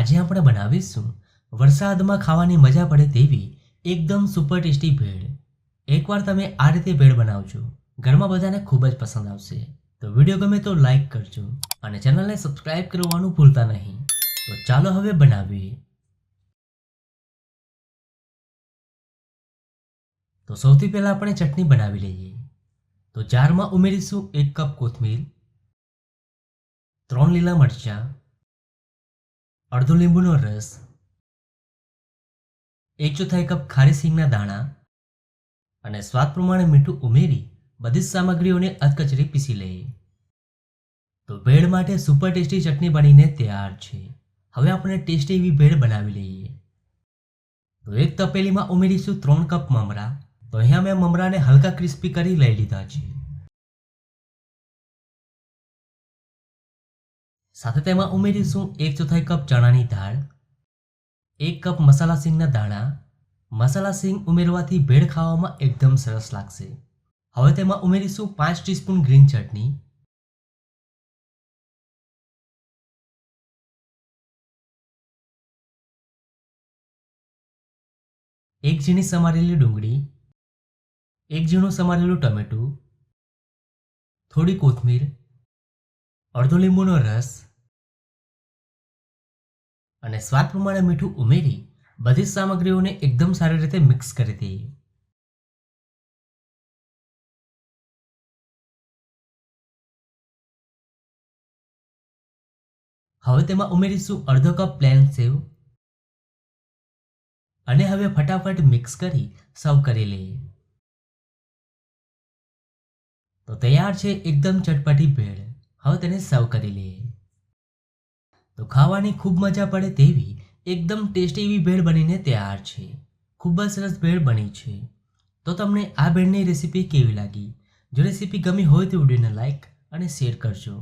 આજે આપણે બનાવીશું વરસાદમાં ખાવાની મજા પડે તેવી એકદમ સુપર ટેસ્ટી ભેળ। એકવાર તમે આ રીતે ભેળ બનાવજો, ઘરમાં બધાને ખૂબ જ પસંદ આવશે। તો વિડીયો ગમે તો લાઈક કરજો અને ચેનલને સબસ્ક્રાઇબ કરવાનું ભૂલતા નહીં। તો ચાલો હવે બનાવીએ। તો સૌથી પહેલા આપણે ચટણી બનાવી લઈએ। તો જારમાં ઉમેરીશું 1 કપ કોથમીર, 3 લીલા મરચાં, અડધો લીંબુનો રસ, 1/4 કપ ખારી સિંગના દાણા અને સ્વાદ પ્રમાણે મીઠું ઉમેરી બધી જ સામગ્રીઓને અધકચરી પીસી લઈએ। તો ભેળ માટે સુપર ટેસ્ટી ચટણી બનીને તૈયાર છે। હવે આપણે ટેસ્ટી એવી ભેળ બનાવી લઈએ। તો એક તપેલીમાં ઉમેરીશું 3 કપ મમરા। તો અહીંયા મેં મમરાને હલકા ક્રિસ્પી કરી લઈ લીધા છે। સાથે તેમાં ઉમેરીશું 1/4 કપ ચણાની દાળ, 1 કપ મસાલા સિંગના દાણા। મસાલા સિંગ ઉમેરવાથી ભેળ ખાવામાં એકદમ સરસ લાગશે। હવે તેમાં ઉમેરીશું 5 ટીસ્પૂન ગ્રીન ચટણી, 1 ઝીણી સમારેલી ડુંગળી, 1 ઝીણું સમારેલું ટમેટું, થોડી કોથમીર, અડધો લીંબુનો રસ અને સ્વાદ પ્રમાણે મીઠું ઉમેરી બધી સામગ્રીઓને એકદમ સારી રીતે મિક્સ કરી દઈએ। હવે તેમાં ઉમેરીશું અડધો કપ પ્લેન સેવ અને હવે ફટાફટ મિક્સ કરી સર્વ કરી લઈએ। તો તૈયાર છે એકદમ ચટપટી ભેળ। હવે તેને સર્વ કરી લઈએ। તો ખાવાની ખૂબ મજા પડે તેવી એકદમ ટેસ્ટી એવી ભેળ બનીને તૈયાર છે। ખૂબ જ સરસ ભેળ બની છે। તો તમને આ ભેળની રેસીપી કેવી લાગી? જો રેસીપી ગમી હોય તો વિડીયોને લાઈક અને શેર કરજો।